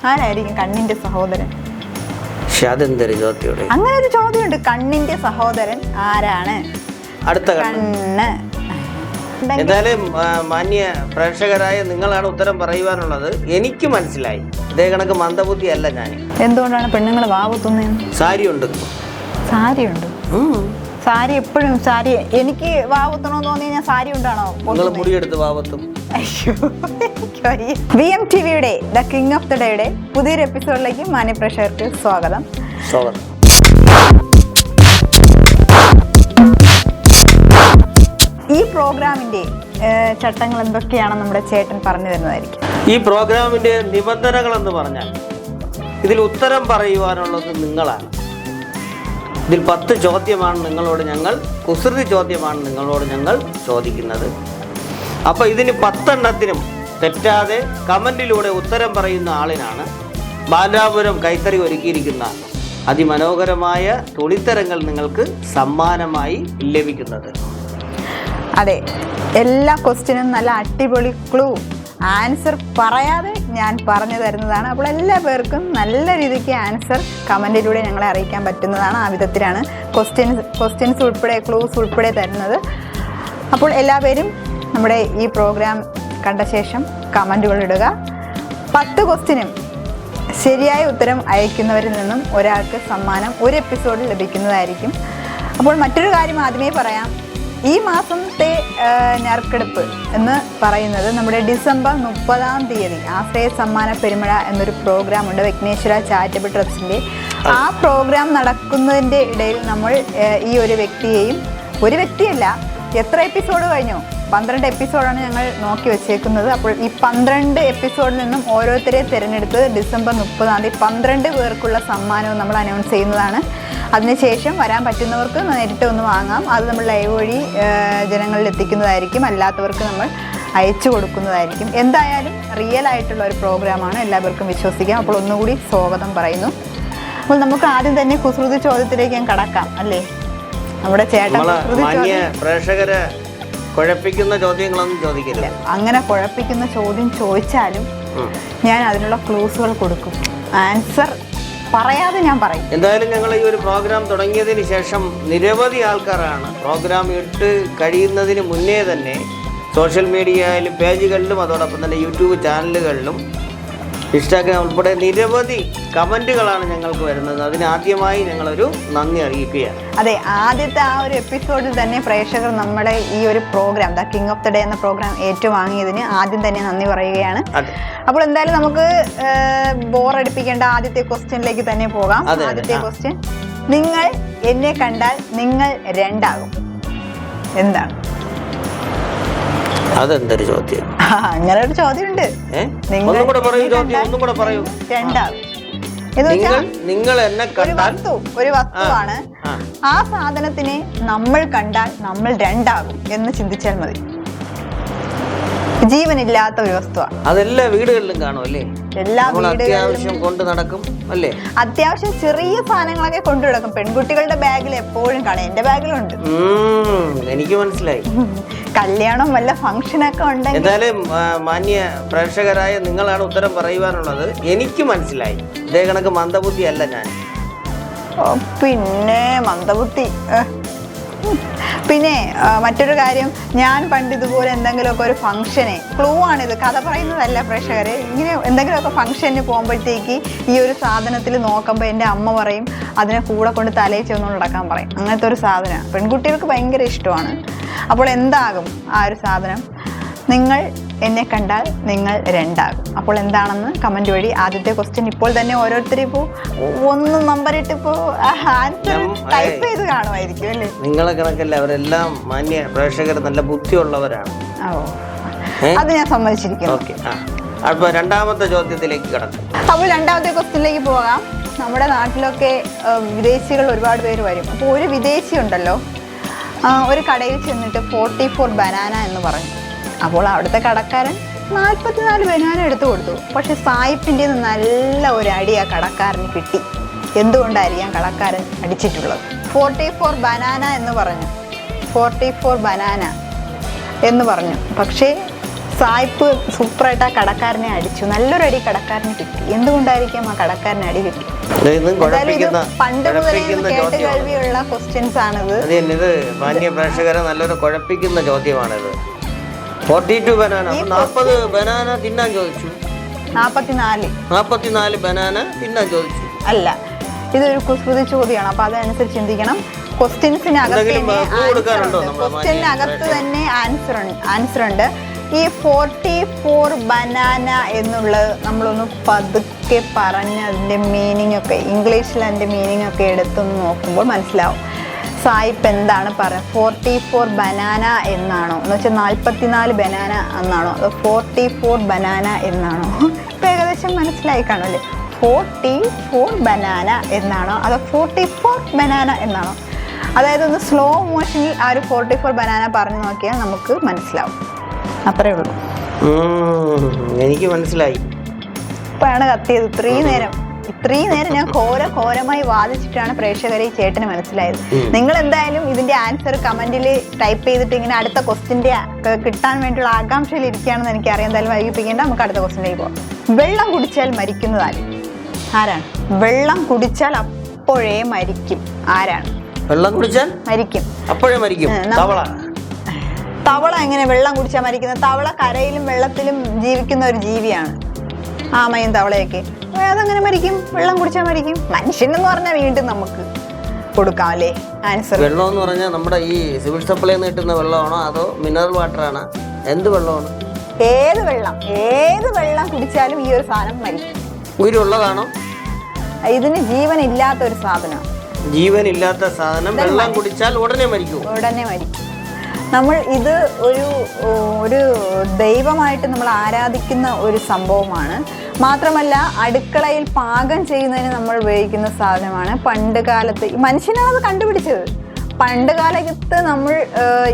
ആരായിരിക്കും കണ്ണിന്റെ സഹോദരൻ? അങ്ങനെ ഒരു ചോദ്യമുണ്ട്. കണ്ണിന്റെ സഹോദരൻ ആരാണ്? അടുത്ത കണ്ണ്. എന്തായാലും മാന്യ പ്രേക്ഷകരായ നിങ്ങളാണ് ഉത്തരം പറയുവാനുള്ളത്. എനിക്ക് മനസ്സിലായി. ഇതേ കണക്ക് മന്ദബുദ്ധി അല്ല ഞാൻ. എന്തുകൊണ്ടാണ് പെണ്ണുങ്ങൾ വാവുത്തുന്നത്? സാരിയുണ്ട്. സാരി എപ്പോഴും സാരി. എനിക്ക് വാവുത്തണമെന്ന് തോന്നി കഴിഞ്ഞാൽ സാരി ഉണ്ടാണോ? മുടിയെടുത്ത് വാവത്തും. VMTVയുടെ ദ കിങ് ഓഫ് ദ ഡേയുടെ പുതിയൊരു എപ്പിസോഡിലേക്ക് മാന്യ പ്രേക്ഷകർക്ക് സ്വാഗതം. ഈ പ്രോഗ്രാമിന്റെ ചട്ടങ്ങൾ എന്തൊക്കെയാണെന്ന് നമ്മുടെ ചേട്ടൻ പറഞ്ഞു തരുന്നതായിരിക്കും. ഈ പ്രോഗ്രാമിന്റെ നിബന്ധനകൾ എന്ന് പറഞ്ഞാൽ ഇതിൽ ഉത്തരം പറയുവാനുള്ളത് നിങ്ങളാണ്. ഇതിൽ 10 ചോദ്യമാണ് നിങ്ങളോട് ഞങ്ങൾ, കുസൃതി ചോദ്യമാണ് നിങ്ങളോട് ഞങ്ങൾ ചോദിക്കുന്നത്. അപ്പോൾ ഇതിന് 10 എണ്ണത്തിനും തെറ്റാതെ കമന്റിലൂടെ ഉത്തരം പറയുന്ന ആളിനാണ് ബാലാപുരം കൈത്തറി ഒരുക്കിയിരിക്കുന്ന അതിമനോഹരമായ തുണിത്തരങ്ങൾ നിങ്ങൾക്ക് സമ്മാനമായി ലഭിക്കുന്നത്. അതെ, എല്ലാ ക്വസ്റ്റ്യനും നല്ല അടിപൊളി ക്ലൂ ആൻസർ പറയാതെ ഞാൻ പറഞ്ഞു തരുന്നതാണ്. അപ്പോൾ എല്ലാ പേർക്കും നല്ല രീതിക്ക് ആൻസർ കമൻറ്റിലൂടെ ഞങ്ങളെ അറിയിക്കാൻ പറ്റുന്നതാണ്. ആ വിധത്തിലാണ് ക്വസ്റ്റ്യൻസ് ഉൾപ്പെടെ ക്ലൂസ് ഉൾപ്പെടെ തരുന്നത്. അപ്പോൾ എല്ലാവരും നമ്മുടെ ഈ പ്രോഗ്രാം കണ്ട ശേഷം കമൻറ്റുകൾ ഇടുക. 10 ക്വസ്റ്റ്യനും ശരിയായ ഉത്തരം അയക്കുന്നവരിൽ നിന്നും ഒരാൾക്ക് സമ്മാനം ഒരു എപ്പിസോഡിൽ ലഭിക്കുന്നതായിരിക്കും. അപ്പോൾ മറ്റൊരു കാര്യം ആദ്യമേ പറയാം. ഈ മാസത്തെ നറുക്കെടുപ്പ് എന്ന് പറയുന്നത് നമ്മുടെ ഡിസംബർ 30-ാം തീയതി ആശ്രയ സമ്മാന പെരുമഴ എന്നൊരു പ്രോഗ്രാം ഉണ്ട് വിഘ്നേശ്വര ചാരിറ്റബിൾ ട്രസ്റ്റിൻ്റെ. ആ പ്രോഗ്രാം നടക്കുന്നതിൻ്റെ ഇടയിൽ നമ്മൾ ഈ ഒരു വ്യക്തിയല്ല, എത്ര എപ്പിസോഡ് കഴിഞ്ഞു? 12 എപ്പിസോഡാണ് ഞങ്ങൾ നോക്കി വെച്ചേക്കുന്നത്. അപ്പോൾ ഈ 12 എപ്പിസോഡിൽ നിന്നും ഓരോരുത്തരെ തിരഞ്ഞെടുത്ത് ഡിസംബർ 30-ാം തീയതി 12 പേർക്കുള്ള സമ്മാനവും നമ്മൾ അനൗൺസ് ചെയ്യുന്നതാണ്. അതിനുശേഷം വരാൻ പറ്റുന്നവർക്ക് നേരിട്ട് ഒന്ന് വാങ്ങാം. അത് നമ്മൾ ലൈവ് വഴി ജനങ്ങളിൽ എത്തിക്കുന്നതായിരിക്കും. അല്ലാത്തവർക്ക് നമ്മൾ അയച്ചു കൊടുക്കുന്നതായിരിക്കും. എന്തായാലും റിയൽ ആയിട്ടുള്ള ഒരു പ്രോഗ്രാമാണ്, എല്ലാവർക്കും വിശ്വസിക്കാം. അപ്പോൾ ഒന്നുകൂടി സ്വാഗതം പറയുന്നു. അപ്പോൾ നമുക്ക് ആദ്യം തന്നെ കുസൃതി ചോദ്യത്തിലേക്ക് ഞാൻ കടക്കാം അല്ലേ? നമ്മുടെ ചേട്ടൻ പ്രേക്ഷകരെ കുഴപ്പിക്കുന്ന ചോദ്യങ്ങളൊന്നും ചോദിക്കില്ല. അങ്ങനെ കുഴപ്പിക്കുന്ന ചോദ്യം ചോദിച്ചാലും ഞാൻ അതിനുള്ള ക്ലൂസുകൾ കൊടുക്കും. ആൻസർ പറയാതെ ഞാൻ പറയും. എന്തായാലും ഞങ്ങൾ ഈ ഒരു പ്രോഗ്രാം തുടങ്ങിയതിന് ശേഷം നിരവധി ആൾക്കാരാണ് പ്രോഗ്രാം ഇട്ട് കഴിയുന്നതിന് മുന്നേ തന്നെ സോഷ്യൽ മീഡിയയിലും പേജുകളിലും അതോടൊപ്പം തന്നെ യൂട്യൂബ് ചാനലുകളിലും ഇൻസ്റ്റാഗ്രാം ഉൾപ്പെടെ നിരവധി കമന്റുകളാണ് ഞങ്ങൾക്ക് വരുന്നത്. അതിനാദ്യമായി ഞങ്ങളൊരു നന്ദി അറിയിക്കുകയാണ്. അതെ, ആദ്യത്തെ ആ ഒരു എപ്പിസോഡിൽ തന്നെ പ്രേക്ഷകർ നമ്മളെ ഈ ഒരു program the king of the day എന്ന പ്രോഗ്രാം ഏറ്റുവാങ്ങിയതിന് ആദ്യം തന്നെ നന്ദി പറയുകയാണ്. അപ്പോൾ എന്തായാലും നമുക്ക് ബോറടിപ്പിക്കേണ്ട ആദ്യത്തെ ക്വസ്റ്റ്യനിലേക്ക് തന്നെ പോകാം. ആദ്യത്തെ ക്വസ്റ്റ്യൻ, നിങ്ങൾ എന്നെ കണ്ടാൽ നിങ്ങൾ രണ്ടാകും. എന്താണ്? അതെന്തൊരു ചോദ്യം? അങ്ങനെ ഒരു ചോദ്യമുണ്ട്. നിങ്ങൾ എന്നെ കണ്ടാൽ ഒരു വസ്തുവാണ്. ആ സാധനത്തിനെ നമ്മൾ കണ്ടാൽ നമ്മൾ രണ്ടാകും എന്ന് ചിന്തിച്ചാൽ മതി. ജീവനില്ലാത്ത ഒരു വസ്തുവാണ്. അതെല്ലാ വീടുകളിലും കാണും അല്ലേ? എല്ലാ വീടുകളിലും കൊണ്ട് നടക്കും അല്ലേ? അത്യാവശ്യം ചെറിയ സാധനങ്ങളൊക്കെ കൊണ്ടു നടക്കും. പെൺകുട്ടികളുടെ ബാഗിൽ എപ്പോഴും കാണാം. എന്റെ ബാഗിലുണ്ട്. എനിക്ക് മനസ്സിലായി. കല്യാണം വല്ല ഫംഗ്ഷനൊക്കെ ഉണ്ടെങ്കിൽ. എന്തായാലും മാന്യ പ്രേക്ഷകരായ നിങ്ങളാണ് ഉത്തരം പറയുവാനുള്ളത്. എനിക്ക് മനസ്സിലായി. ഇതേ കണക്ക് മന്ദബുദ്ധി അല്ല ഞാൻ. പിന്നെ മന്ദബുദ്ധി. പിന്നെ മറ്റൊരു കാര്യം, ഞാൻ പണ്ട് ഇതുപോലെ എന്തെങ്കിലുമൊക്കെ ഒരു ഫംഗ്ഷന്, ക്ലൂ ആണിത്, കഥ പറയുന്നതല്ല പ്രേക്ഷകരെ, ഇങ്ങനെ എന്തെങ്കിലുമൊക്കെ ഫംഗ്ഷന് പോകുമ്പോഴത്തേക്ക് ഈ ഒരു സാധനത്തിൽ നോക്കുമ്പോൾ എൻ്റെ അമ്മ പറയും അതിനെ കൂടെ കൊണ്ട് തലയിൽ ചെന്ന് നടക്കാൻ പറയും. അങ്ങനത്തെ ഒരു സാധനം പെൺകുട്ടികൾക്ക് ഭയങ്കര ഇഷ്ടമാണ്. അപ്പോൾ എന്താകും ആ ഒരു സാധനം? നിങ്ങൾ എന്നെ കണ്ടാൽ നിങ്ങൾ രണ്ടാകും. അപ്പോൾ എന്താണെന്ന് കമന്റ് വഴി ആദ്യത്തെ ക്വസ്റ്റ്യൻ ഇപ്പോൾ തന്നെ ഓരോരുത്തരും ഇപ്പോൾ 1 നമ്പറിട്ട് ഇപ്പോൾ ആൻസർ ടൈപ്പ് ചെയ്ത് കാണുമായിരിക്കും അല്ലേ? നിങ്ങളെ കണക്കല്ല, അവരെല്ലാം മാന്യ പ്രേക്ഷകർ നല്ല ബുദ്ധിയുള്ളവരാണ്. അത് ഞാൻ സമ്മതിച്ചിരിക്കുന്നു. അപ്പോൾ രണ്ടാമത്തെ ചോദ്യത്തിലേക്ക് കടക്കാം. അപ്പോൾ രണ്ടാമത്തെ ക്വസ്റ്റ്യനിലേക്ക് പോകാം. നമ്മുടെ നാട്ടിലൊക്കെ വിദേശികൾ ഒരുപാട് പേര് വരും. അപ്പോൾ ഒരു വിദേശി ഉണ്ടല്ലോ, ഒരു കടയിൽ ചെന്നിട്ട് 44 ബനാന എന്ന് പറഞ്ഞു. അപ്പോൾ അവിടുത്തെ കടക്കാരൻ 44 ബനാന എടുത്തു കൊടുത്തു. പക്ഷെ സായിപ്പിൻ്റെ നല്ല ഒരു അടി ആ കടക്കാരന് കിട്ടി. എന്തുകൊണ്ടായിരിക്കാം കടക്കാരൻ അടിച്ചിട്ടുള്ളത്? 44 ബനാന എന്ന് പറഞ്ഞു. 44 ബനാന എന്ന് പറഞ്ഞു. പക്ഷേ സായിപ്പ് സൂപ്പറായിട്ട് ആ കടക്കാരനെ അടിച്ചു. നല്ലൊരു അടി കടക്കാരന് കിട്ടി. എന്തുകൊണ്ടായിരിക്കും ആ കടക്കാരന് അടി കിട്ടി? എന്തായാലും ഇത് പണ്ട് മുതലേ കേട്ട് കേൾവിയുള്ള ക്വസ്റ്റ്യൻസ് ആണിത്. ഇത് മാന്യ പ്രേക്ഷകരെ നല്ലൊരു കുഴപ്പിക്കുന്ന ചോദ്യമാണിത്. 42 ബനാന, 40 ബനാന തിന്നാൻ ചോദിച്ചു. 44 ബനാന തിന്നാൻ ചോദിച്ചു. അല്ല, ഇതൊരു കുസൃതി ചോദ്യമാണ്. അപ്പൊ അതനുസരിച്ച് ചിന്തിക്കണം. ക്വസ്റ്റ്യൻസിനകത്ത് തന്നെ ആൻസർ ഉണ്ട്. ഈ 44 ബനാന എന്നുള്ളത് നമ്മളൊന്ന് പതുക്കെ പറഞ്ഞ് അതിൻ്റെ മീനിങ് ഒക്കെ ഇംഗ്ലീഷിൽ അതിൻ്റെ മീനിങ് ഒക്കെ എടുത്തൊന്ന് നോക്കുമ്പോൾ മനസ്സിലാവും. സായിപ്പ് എന്താണ് പറയുന്നത്? 44 ബനാന എന്നാണോ എന്ന് വെച്ചാൽ 44 ബനാന എന്നാണോ, അതോ 44 ബനാന എന്നാണോ? ഇപ്പം ഏകദേശം മനസ്സിലായി കാണുമല്ലേ? 44 ബനാന എന്നാണോ അതോ 44 ബനാന എന്നാണോ? അതായത് ഒന്ന് സ്ലോ മോഷനിൽ ആ ഒരു 44 ബനാന പറഞ്ഞു നോക്കിയാൽ നമുക്ക് മനസ്സിലാവും. അത്രേ ഉള്ളൂ. എനിക്ക് മനസ്സിലായി. ഇപ്പോഴാണ് കത്തിയത്. ഇത്രയും നേരം ഞാൻ ഘോരമായി വാദിച്ചിട്ടാണ് പ്രേക്ഷകരെ ഈ ചേട്ടന് മനസ്സിലായത്. നിങ്ങൾ എന്തായാലും ഇതിന്റെ ആൻസർ കമന്റിൽ ടൈപ്പ് ചെയ്തിട്ട് ഇങ്ങനെ അടുത്ത ക്വസ്റ്റിന്റെ കിട്ടാൻ വേണ്ടിയുള്ള ആകാംക്ഷയിൽ ഇരിക്കുകയാണെന്ന് എനിക്കറിയാം. എന്തായാലും വൈകിപ്പിക്കേണ്ട, നമുക്ക് അടുത്ത ക്വസ്റ്റിലേക്ക് പോകാം. വെള്ളം കുടിച്ചാൽ മരിക്കുന്നത് ആരാണ്? വെള്ളം കുടിച്ചാൽ അപ്പോഴേ മരിക്കും. ആരാണ്? വെള്ളം കുടിച്ചാൽ മരിക്കും, അപ്പോഴേ മരിക്കും. തവള എങ്ങനെ വെള്ളം കുടിച്ചാൽ മരിക്കുന്നത്? തവള കരയിലും വെള്ളത്തിലും ജീവിക്കുന്ന ഒരു ജീവിയാണ്. ആമയും തവളയൊക്കെ. അതെങ്ങനെ മരിക്കും? വെള്ളം കുടിച്ചാൽ മരിക്കും. മനുഷ്യനെന്ന് പറഞ്ഞാൽ വീണ്ടും നമുക്ക് കൊടുക്കാം അല്ലേ ആൻസർ. വെള്ളം എന്ന് പറഞ്ഞാൽ നമ്മുടെ ഈ സിവിൽ സപ്ലൈ കിട്ടുന്ന വെള്ളമാണോ അതോ മിനറൽ വാട്ടർ ആണോ? എന്ത് വെള്ളമാണ്? ഏത് വെള്ളം കുടിച്ചാലും ഈ ഒരു സാധനം മരിക്കും. ഉயிருള്ളതാണോ? ഇതിന് ജീവനില്ലാത്ത ഒരു സാധനം. ജീവനില്ലാത്ത സാധനം വെള്ളം കുടിച്ചാൽ ഉടനെ മരിക്കും. നമ്മൾ ഇത് ഒരു ദൈവമായിട്ട് നമ്മൾ ആരാധിക്കുന്ന ഒരു സംഭവമാണ്. മാത്രമല്ല അടുക്കളയിൽ പാകം ചെയ്യുന്നതിന് നമ്മൾ ഉപയോഗിക്കുന്ന സാധനമാണ്. പണ്ട് കാലത്ത് മനുഷ്യനാണ് അത് കണ്ടുപിടിച്ചത്. പണ്ട് കാലത്ത് നമ്മൾ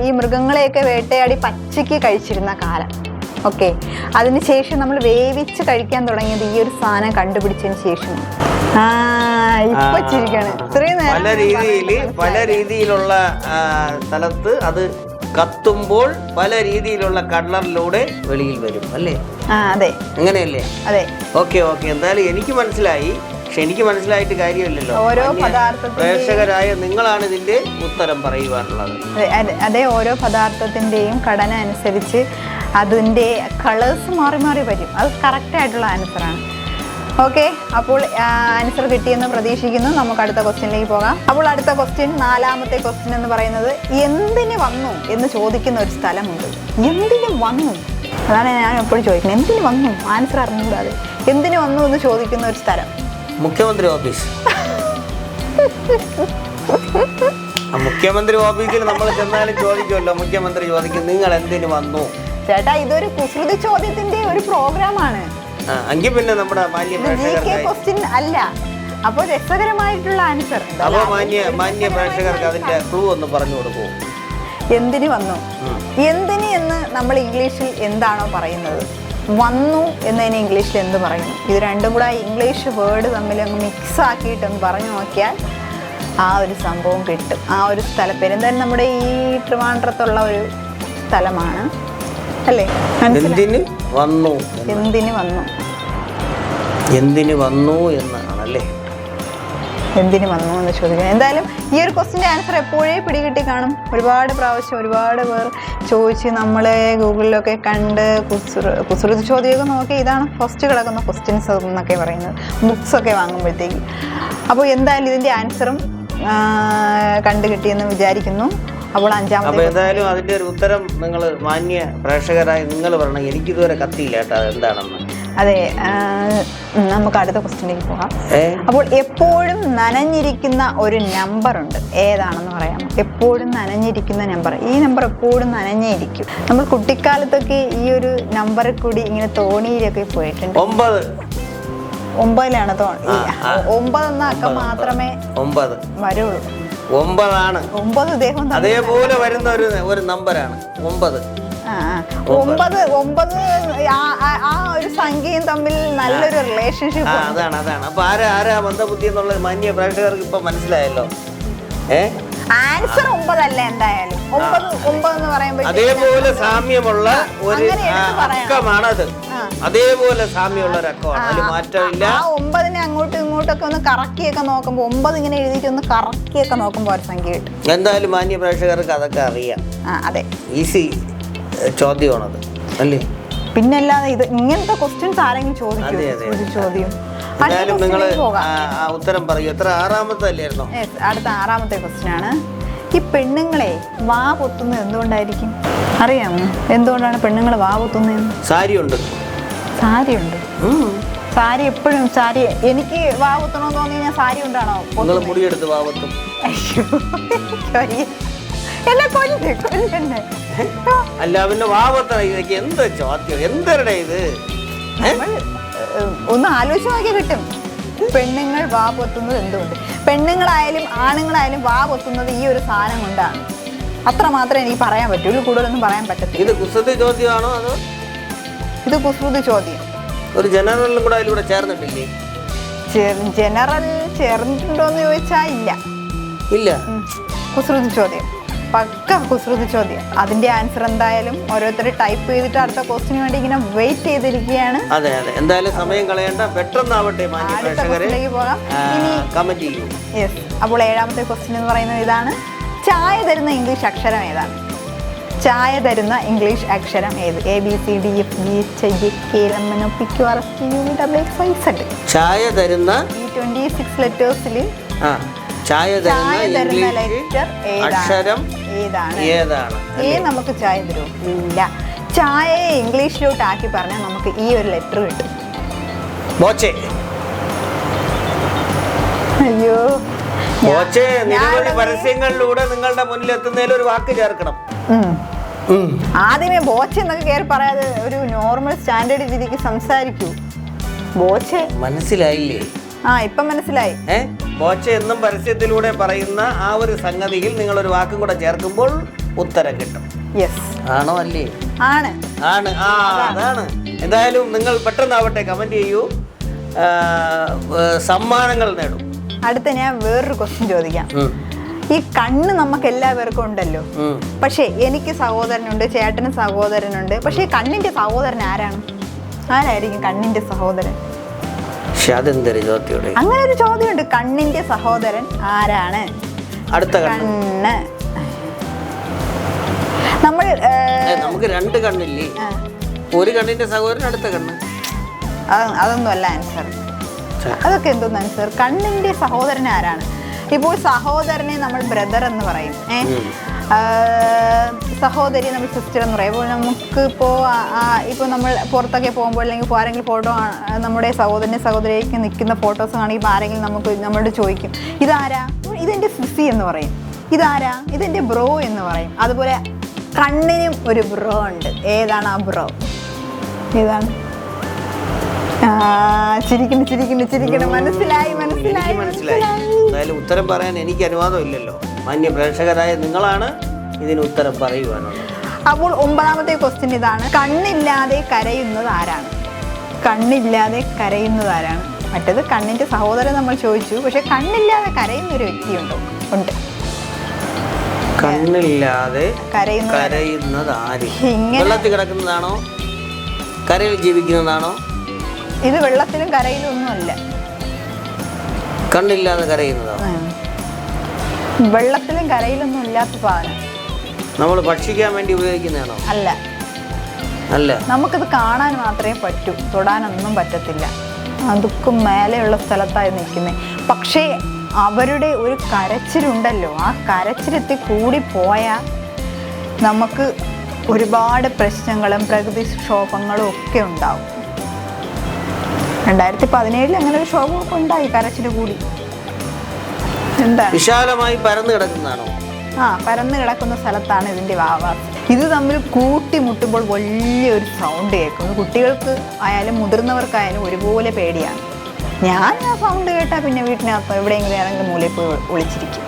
ഈ മൃഗങ്ങളെയൊക്കെ വേട്ടയാടി പച്ചയ്ക്ക് കഴിച്ചിരുന്ന കാലം. ഓക്കെ, അതിനുശേഷം നമ്മൾ വേവിച്ച് കഴിക്കാൻ തുടങ്ങിയത് ഈ ഒരു സാധനം കണ്ടുപിടിച്ചതിന് ശേഷം. ഇപ്പൊ ചിരിക്കാണ്. ഇത്രയും നേരം പല രീതിയിലുള്ള സ്ഥലത്ത് അത് കത്തുമ്പോൾ പല രീതിയിലുള്ള കളറിലൂടെ വെളിയിൽ വരും അല്ലേ? അതെ, അങ്ങനെയല്ലേ? അതെ. ഓക്കെ. എന്തായാലും എനിക്ക് മനസ്സിലായി. പക്ഷെ എനിക്ക് മനസ്സിലായിട്ട് കാര്യമില്ലല്ലോ. ഓരോ പദാർത്ഥത്തിന്റെ പ്രേക്ഷകരായ നിങ്ങളാണ് ഇതിന്റെ ഉത്തരം പറയുവാനുള്ളത്. അതെ, ഓരോ പദാർത്ഥത്തിന്റെയും ഘടന അനുസരിച്ച് അതിന്റെ കളേഴ്സ് മാറി മാറി വരും. അത് കറക്റ്റ് ആയിട്ടുള്ള ആൻസറാണ്. ഓക്കെ, അപ്പോൾ ആൻസർ കിട്ടിയെന്ന് പ്രതീക്ഷിക്കുന്നു. നമുക്ക് അടുത്ത ക്വസ്റ്റ്യനിലേക്ക് പോകാം. അപ്പോൾ അടുത്ത ക്വസ്റ്റ്യൻ, 4ാമത്തെ ക്വസ്റ്റ്യൻ എന്ന് പറയുന്നത് എന്തിന് വന്നു എന്ന് ചോദിക്കുന്ന ഒരു സ്ഥലമുണ്ട്. എന്തിന് വന്നു? അതാണ് ഞാൻ എപ്പോഴും ചോദിക്കുന്നത്. എന്തിന് വന്നു? ആൻസർ അറിഞ്ഞുകൂടാതെ എന്തിന് വന്നു എന്ന് ചോദിക്കുന്ന ഒരു സ്ഥലം. മുഖ്യമന്ത്രി ഓഫീസ്. മുഖ്യമന്ത്രി ഓഫീസിൽ നമ്മൾ ചെന്നാലും ചോദിക്കുമല്ലോ. മുഖ്യമന്ത്രി ചോദിക്കും നിങ്ങൾ എന്തിന് വന്നു? ചേട്ടാ, ഇതൊരു കുസൃതി ചോദ്യത്തിന്റെ ഒരു പ്രോഗ്രാമാണ്. എങ്കിൽ പിന്നെ നമ്മുടെ ക്വസ്റ്റ്യൻ അല്ല. അപ്പോൾ രസകരമായിട്ടുള്ള ആൻസർ. അപ്പോൾ മാന്യ പ്രേക്ഷകർക്ക് അതിന്റെ ക്ലൂ ഒന്ന് പറഞ്ഞു കൊടുക്കൂ. എന്തിന് വന്നു? എന്തിന് എന്ന് നമ്മൾ ഇംഗ്ലീഷിൽ എന്താണോ പറയുന്നത്, വന്നു എന്നതിന് ഇംഗ്ലീഷിൽ എന്ത് പറയുന്നു? ഇത് രണ്ടും കൂടെ ഇംഗ്ലീഷ് വേർഡ് തമ്മിൽ അങ്ങ് മിക്സ് ആക്കിയിട്ടൊന്ന് പറഞ്ഞു നോക്കിയാൽ ആ ഒരു സംഭവം കിട്ടും. ആ ഒരു സ്ഥലപ്പേര് എന്തായാലും നമ്മുടെ ഈ ട്രിവാൻഡ്രത്തുള്ള ഒരു സ്ഥലമാണ് അല്ലേ? എന്തിന് വന്നു എന്നാണല്ലേ? എന്തിന് വന്നു എന്ന് ചോദിക്കുന്നത്. എന്തായാലും ഈ ഒരു ക്വസ്റ്റിൻ്റെ ആൻസർ എപ്പോഴേ പിടികിട്ടി കാണും. ഒരുപാട് പ്രാവശ്യം ഒരുപാട് പേർ ചോദിച്ച് നമ്മളെ ഗൂഗിളിലൊക്കെ കണ്ട് കുസൃതി ചോദ്യമൊക്കെ നോക്കി ഇതാണ് ഫസ്റ്റ് കിടക്കുന്ന ക്വസ്റ്റ്യൻസ് എന്നൊക്കെ പറയുന്നത്, ബുക്സൊക്കെ വാങ്ങുമ്പോഴത്തേക്ക്. അപ്പോൾ എന്തായാലും ഇതിൻ്റെ ആൻസറും കണ്ടു കിട്ടിയെന്ന് വിചാരിക്കുന്നു. അപ്പോൾ 5ാമത്തെ എന്തായാലും അതിൻ്റെ ഒരു ഉത്തരം നിങ്ങൾ മാന്യ പ്രേക്ഷകരായി നിങ്ങൾ പറയണം. എനിക്കിതുവരെ കത്തിയില്ല കേട്ടോ എന്താണെന്ന്. അതെ, നമുക്ക് അടുത്ത ക്വസ്റ്റ്യനിലേക്ക് പോകാം. അപ്പോൾ എപ്പോഴും നനഞ്ഞിരിക്കുന്ന ഒരു നമ്പർ ഉണ്ട്, ഏതാണെന്ന് പറയാമോ? എപ്പോഴും നനഞ്ഞിരിക്കുന്ന നമ്പർ. ഈ നമ്പർ എപ്പോഴും നനഞ്ഞിരിക്കും. നമ്മൾ കുട്ടിക്കാലത്തൊക്കെ ഈ ഒരു നമ്പറിൽ കൂടി ഇങ്ങനെ തോണിയിലൊക്കെ പോയിട്ടുണ്ട്. 9ലാണ് 9 എന്ന അക്കം മാത്രമേ വരുള്ളൂ. 9 ആണ്. 9 ഇദ്ദേഹം അതേപോലെ വരുന്ന ഒരു നമ്പറാണ് 9. 9 ആ ഒരു സംഖ്യയും തമ്മിൽ നല്ലൊരു റിലേഷൻഷിപ്പ്. അതാണ്. അപ്പൊ ആരാ മന്ദബുദ്ധി എന്നുള്ളത് മാന്യ പ്രേക്ഷകർക്ക് ഇപ്പൊ മനസ്സിലായല്ലോ. ആൻസർ 9 അല്ല എന്തായാലും 9 എന്ന് പറയുമ്പോൾ അതേപോലെ സാമ്യമുള്ള ഒരു അക്കമാണത്. അതേപോലെ സാമ്യമുള്ള ഒരു അക്കമാണ്, അതിൽ മാറ്റമില്ല. ആ 9നെ അങ്ങോട്ടും ഇങ്ങോട്ടൊക്കെ ഒന്ന് കറക്കിയൊക്കെ നോക്കുമ്പോൾ 9 ഇങ്ങനെ എഴുതിയിട്ട് ഒന്ന് കറക്കിയൊക്കെ നോക്കുമ്പോൾ ഒരു സംഖ്യ കിട്ടും. എന്തായാലും മാന്യ പ്രേക്ഷകർക്ക് അതൊക്കെ അറിയാം. അതെ, ഈസി ചോദ്യമാണത് അല്ലേ? പിന്നല്ലാതെ ഇത് ഇങ്ങനത്തെ ക്വസ്റ്റ്യൻസ് ആരെങ്കിലും ചോദിക്കും? ചോദ്യം എന്തായാലും നിങ്ങൾ ഉത്തരം പറയൂ. എത്ര? 6ാമത്തെ അല്ലായിരുന്നോ? അടുത്ത 6ാമത്തെ ക്വസ്റ്റ്യൻ ആണ്. ഈ പെണ്ണുങ്ങളെ വാ പൊത്തുന്നത് എന്തുകൊണ്ടായിരിക്കും? അറിയാമോ എന്തുകൊണ്ടാണ് പെണ്ണുങ്ങൾ വാ പൊത്തുന്നത്? സാരിയുണ്ട്. സാരിയുണ്ട്. സാരി എപ്പോഴും സാരി. എനിക്ക് വാ പൊത്തണമെന്ന് തോന്നി ഞാൻ സാരി കൊണ്ടാണോ മുടിയെടുത്ത് വാ പൊത്തും? എന്നെ കൊല്ലണ്ടേ? അല്ല പിന്നെ വാ പൊത്തണ ഇതൊക്കെ എന്ത് ചോദ്യം? എന്തരുടെ ഇത്? ഒന്ന് ആലോചിച്ച് നോക്കിയാൽ കിട്ടും. പെണ്ണുങ്ങൾ വാ പൊത്തുന്നത് എന്തുകൊണ്ട്? പെണ്ണുങ്ങളായാലും ആണുങ്ങളായാലും വാ പൊത്തുന്നത് ഈ ഒരു സാധനം കൊണ്ടാണ്. അത്ര മാത്രമേ എനിക്ക് പറയാൻ പറ്റൂ, കൂടുതലൊന്നും പറയാൻ പറ്റത്തില്ല. ഇത് കുസൃതി ചോദ്യമാണോ അതോ? ഇത് കുസൃതി ചോദ്യം. ഒരു ജനറലും കൂടെ അതിലൂടെ ചേർന്നിട്ടില്ലേ? ജനറൽ ചേർന്നിട്ടുണ്ടോന്ന് ചോദിച്ചാൽ ഇല്ല. ഇല്ല. കുസൃതി ചോദ്യം, പക്ക കുസൃതി ചോദ്യം. അതിന്റെ ആൻസർ എന്തായാലും ഓരോരുത്തർ ടൈപ്പ് ചെയ്തിട്ട് അടുത്ത ക്വസ്റ്റിന് വേണ്ടി ഇങ്ങനെ വെയിറ്റ് ചെയ്തിരിക്കുകയാണ്. അതെ അതെ, എന്തായാലും സമയം കളയണ്ട, പെട്ടെന്നാവട്ടെ. പോകാം. ഇനി കമന്റ് ചെയ്യൂ. യെസ്. അപ്പോൾ 7ാമത്തെ ക്വസ്റ്റ്യൻ എന്ന് പറയുന്നത് ഇതാണ്. ചായ തരുന്ന ഇംഗ്ലീഷ് അക്ഷരം ഏതാണ്? ചായ തരുന്ന ഇംഗ്ലീഷ് അക്ഷരം ഏത്? ABCDFGHIJKLMNOPQRSTUVWXYZ. ചായ തരുന്ന ഈ 26 ലെറ്റേഴ്സിൽ ചായ തരുന്ന ലെറ്റർ അക്ഷരം ഏതാണ്? നമുക്ക് ചായ തരുമോ? ഇല്ല. ചായയെ ഇംഗ്ലീഷിലോട്ട് ആക്കി പറഞ്ഞാൽ നമുക്ക് ഈ ഒരു ലെറ്റർ കിട്ടും. ബോച്ചെ. അയ്യോ, ബോച്ചെ. നിരവധി പരസ്യങ്ങളിലൂടെ നിങ്ങളുടെ മുന്നിൽ എത്തുന്നതിൽ ഒരു വാക്ക് ചേർക്കണം. ആദ്യമേ ബോച്ചെ എന്നൊക്കെ കയറി പറയാതെ ഒരു നോർമൽ സ്റ്റാൻഡേർഡ് രീതിക്ക് സംസാരിക്കൂ. ബോച്ചെ മനസ്സിലായില്ലേ? ഇപ്പൊ മനസ്സിലായി. ബോച്ചെ എന്നും പരസ്യത്തിലൂടെ പറയുന്ന ആ ഒരു സംഗതിയിൽ നിങ്ങൾ ഒരു വാക്കും കൂടെ ചേർക്കുമ്പോൾ ഉത്തരം കിട്ടും. യെസ്. ആണോ? അല്ലേ? ആണ്. അതാണ്. എന്തായാലും നിങ്ങൾ പെട്ടെന്നാവട്ടെ, കമന്റ് ചെയ്യൂ, സമ്മാനങ്ങൾ നേടും. അടുത്ത ഞാൻ വേറൊരു ക്വസ്റ്റ്യൻ ചോദിക്കാം. ഈ കണ്ണ് നമുക്ക് എല്ലാവർക്കും ഉണ്ടല്ലോ, പക്ഷെ എനിക്ക് സഹോദരനുണ്ട്, ചേട്ടന് സഹോദരനുണ്ട്. പക്ഷെ കണ്ണിന്റെ സഹോദരൻ ആരായിരിക്കും കണ്ണിന്റെ സഹോദരൻ? അങ്ങനെ ഒരു ചോദ്യമുണ്ട്. കണ്ണിന്റെ സഹോദരൻ ആരാണ്? അടുത്ത കണ്ണ്. നമുക്ക് 2 കണ്ണില്ലേ? ഒരു കണ്ണിന്റെ സഹോദരൻ അടുത്ത കണ്ണ്. അതൊന്നും അല്ല ആൻസർ. അതൊക്കെ എന്തോന്ന് ആൻസർ? കണ്ണിന്റെ സഹോദരൻ ആരാണ്? ഇപ്പോൾ സഹോദരനെ നമ്മൾ ബ്രദർ എന്ന് പറയും, സഹോദരി നമ്മൾ സിസ്റ്റർ എന്ന് പറയും. ഇപ്പോൾ നമുക്ക് ഇപ്പോൾ നമ്മൾ പുറത്തൊക്കെ പോകുമ്പോൾ അല്ലെങ്കിൽ ആരെങ്കിലും ഫോട്ടോ നമ്മുടെ സഹോദരനെ സഹോദരിക്ക് നിൽക്കുന്ന ഫോട്ടോസ് കാണിക്കുമ്പോൾ ആരെങ്കിലും നമ്മളോട് ചോദിക്കും, ഇതാരാ? ഇതെൻ്റെ സിസി എന്ന് പറയും. ഇതാരാ? ഇതെൻ്റെ ബ്രോ എന്ന് പറയും. അതുപോലെ കണ്ണിനും ഒരു ബ്രോ ഉണ്ട്. ഏതാണ് ആ ബ്രോ? ഏതാണ്? ചിരിക്കുന്നു. മനസ്സിലായി. എന്തായാലും ഉത്തരം പറയാൻ എനിക്ക് അനുവാദം ഇല്ലല്ലോ. മാന്യ പ്രേക്ഷകരായ നിങ്ങളാണ് ഇതിന് ഉത്തരം പറയുവാനുള്ളത്. അപ്പോൾ 9ാമത്തെ ക്വസ്റ്റ്യൻ ഇതാണ്. കണ്ണില്ലാതെ കരയുന്നത് ആരാണ്? കണ്ണില്ലാതെ കരയുന്നത് ആരാണ്? മറ്റേത് കണ്ണിന്റെ സഹോദരൻ നമ്മൾ ചോദിച്ചു, പക്ഷെ കണ്ണില്ലാതെ കരയുന്ന ഒരു വ്യക്തിയുണ്ടോ? ഉണ്ട്. കണ്ണില്ലാതെ കരയുന്നത് ആര്? വെള്ളത്തിൽ കിടക്കുന്നതാണോ? കരയിൽ ജീവിക്കുന്നതാണോ? ഇത് വെള്ളത്തിലും കരയിലും ഒന്നുമല്ല. കണ്ണില്ലാതെ കരയുന്നതാ? വെള്ളത്തിലും കരയിലൊന്നും ഇല്ലാത്ത സാധനം. നമ്മൾ ഭക്ഷിക്കാൻ വേണ്ടി ഉപയോഗിക്കുന്നതാണോ? അല്ല. നമുക്കിത് കാണാൻ മാത്രമേ പറ്റൂ, തൊടാനൊന്നും പറ്റത്തില്ല. അതുക്കും മേലെയുള്ള സ്ഥലത്തായി നിൽക്കുന്നത്. പക്ഷേ അവരുടെ ഒരു കരച്ചിലുണ്ടല്ലോ, ആ കരച്ചിലെത്തി കൂടി പോയാൽ നമുക്ക് ഒരുപാട് പ്രശ്നങ്ങളും പ്രകൃതിക്ഷോഭങ്ങളും ഒക്കെ ഉണ്ടാവും. 2017 അങ്ങനെ ഒരു ക്ഷോഭമൊക്കെ ഉണ്ടായി, കരച്ചിൽ കൂടി. എന്താണ്? വിശാലമായി പരന്നു കിടക്കുന്നതാണോ? പരന്നു കിടക്കുന്ന സ്ഥലത്താണ് ഇതിന്റെ ആവാസം. ഇത് തമ്മിൽ കൂട്ടിമുട്ടുമ്പോൾ വലിയൊരു സൗണ്ട് കേൾക്കും. കുട്ടികൾക്ക് ആയാലും മുതിർന്നവർക്കായാലും ഒരുപോലെ പേടിയാണ്. ഞാൻ ആ സൗണ്ട് കേട്ടാൽ പിന്നെ വീട്ടിനകത്ത് എവിടെയെങ്കിലും ഏതെങ്കിലും മൂലയിൽ പോയി ഒളിച്ചിരിക്കും.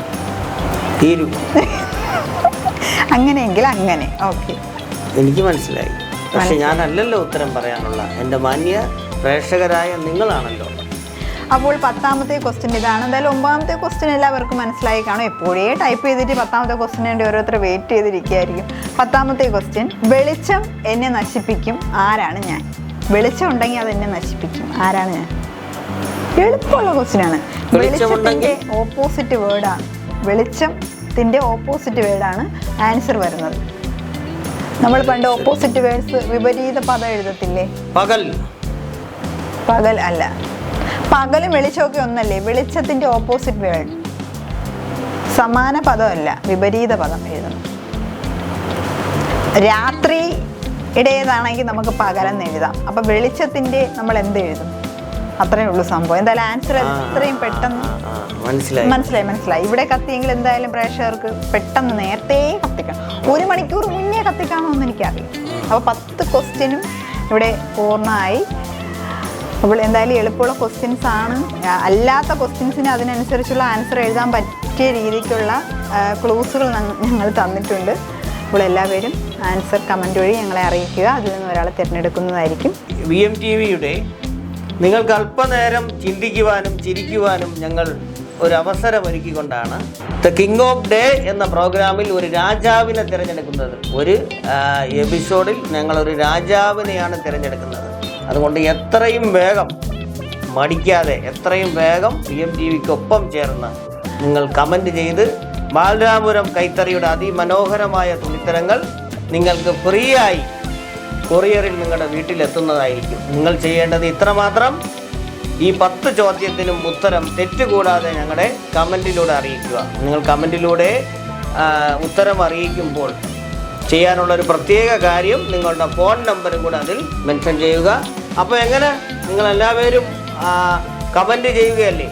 അങ്ങനെയെങ്കിൽ അങ്ങനെ. ഓക്കെ, എനിക്ക് മനസ്സിലായി. പക്ഷെ ഞാനല്ലല്ലോ ഉത്തരം പറയാനുള്ള, എൻ്റെ മാന്യ പ്രേക്ഷകരായ നിങ്ങളാണല്ലോ. അപ്പോൾ 10ാമത്തെ ക്വസ്റ്റ്യൻ ഇതാണ്. എന്തായാലും 9ാമത്തെ ക്വസ്റ്റ്യൻ എല്ലാവർക്കും മനസ്സിലായി കാണും. എപ്പോഴേ ടൈപ്പ് ചെയ്തിട്ട് 10ാമത്തെ ക്വസ്റ്റ്യന് വേണ്ടി ഓരോരുത്തർ വെയിറ്റ് ചെയ്തിരിക്കുകയായിരിക്കും. 10ാമത്തെ ക്വസ്റ്റ്യൻ, വെളിച്ചം എന്നെ നശിപ്പിക്കും, ആരാണ് ഞാൻ? വെളിച്ചം ഉണ്ടെങ്കിൽ അത് എന്നെ നശിപ്പിക്കും, ആരാണ് ഞാൻ? എളുപ്പമുള്ള ക്വസ്റ്റ്യനാണ്. വെളിച്ചത്തിൻ്റെ ഓപ്പോസിറ്റ് വേർഡാണ്. വെളിച്ചത്തിൻ്റെ ഓപ്പോസിറ്റ് വേർഡാണ് ആൻസർ വരുന്നത്. നമ്മൾ പണ്ട് ഓപ്പോസിറ്റ് വേർഡ്സ് വിപരീത പദം എഴുതത്തില്ലേ? പകൽ അല്ല, പകലും വെളിച്ചമൊക്കെ ഒന്നല്ലേ? വെളിച്ചത്തിൻ്റെ ഓപ്പോസിറ്റ് വേർഡ് സമാന പദമല്ല, വിപരീത പദം എഴുതണം. രാത്രിയുടേതാണെങ്കിൽ നമുക്ക് പകലെന്ന് എഴുതാം. അപ്പം വെളിച്ചത്തിൻ്റെ നമ്മൾ എന്ത് എഴുതും? അത്രയേ ഉള്ളൂ സംഭവം. എന്തായാലും ആൻസർ എത്രയും പെട്ടെന്ന് മനസ്സിലായി. ഇവിടെ കത്തിയെങ്കിൽ എന്തായാലും പ്രേക്ഷകർക്ക് പെട്ടെന്ന് നേരത്തെ കത്തിക്കണം. 1 മണിക്കൂർ മുന്നേ കത്തിക്കാമെന്ന് എനിക്കറിയാം. അപ്പോൾ 10 ക്വസ്റ്റ്യനും ഇവിടെ പൂർണ്ണമായി. അപ്പോൾ എന്തായാലും എളുപ്പമുള്ള ക്വസ്റ്റ്യൻസ് ആണ്. അല്ലാത്ത ക്വസ്റ്റ്യൻസിന് അതിനനുസരിച്ചുള്ള ആൻസർ എഴുതാൻ പറ്റിയ രീതിക്കുള്ള ക്ലൂസുകൾ ഞങ്ങൾ തന്നിട്ടുണ്ട്. അപ്പോൾ എല്ലാവരും ആൻസർ കമൻറ്റ് വഴി ഞങ്ങളെ അറിയിക്കുക. അതിൽ നിന്ന് ഒരാളെ തിരഞ്ഞെടുക്കുന്നതായിരിക്കും. VMTVയുടെ നിങ്ങൾക്ക് അല്പനേരം ചിന്തിക്കുവാനും ചിരിക്കുവാനും ഞങ്ങൾ ഒരു അവസരം ഒരുക്കിക്കൊണ്ടാണ് ദ കിങ് ഓഫ് ഡേ എന്ന പ്രോഗ്രാമിൽ ഒരു രാജാവിനെ തിരഞ്ഞെടുക്കുന്നത്. ഒരു എപ്പിസോഡിൽ ഞങ്ങളൊരു രാജാവിനെയാണ് തിരഞ്ഞെടുക്കുന്നത്. അതുകൊണ്ട് എത്രയും വേഗം മടിക്കാതെ എത്രയും വേഗം VMTVക്കൊപ്പം ചേർന്ന് നിങ്ങൾ കമൻറ്റ് ചെയ്ത് ബാലരാമപുരം കൈത്തറിയുടെ അതിമനോഹരമായ തുണിത്തരങ്ങൾ നിങ്ങൾക്ക് ഫ്രീ ആയി കൊറിയറിൽ നിങ്ങളുടെ വീട്ടിലെത്തുന്നതായിരിക്കും. നിങ്ങൾ ചെയ്യേണ്ടത് ഇത്രമാത്രം: ഈ 10 ചോദ്യത്തിനും ഉത്തരം തെറ്റുകൂടാതെ ഞങ്ങളുടെ കമൻറ്റിലൂടെ അറിയിക്കുക. നിങ്ങൾ കമൻറ്റിലൂടെ ഉത്തരം അറിയിക്കുമ്പോൾ ചെയ്യാനുള്ളൊരു പ്രത്യേക കാര്യം, നിങ്ങളുടെ ഫോൺ നമ്പറും കൂടെ അതിൽ മെൻഷൻ ചെയ്യുക. അപ്പോൾ എങ്ങനെ നിങ്ങളെല്ലാവരും കമൻറ്റ് ചെയ്യുകയല്ലേ?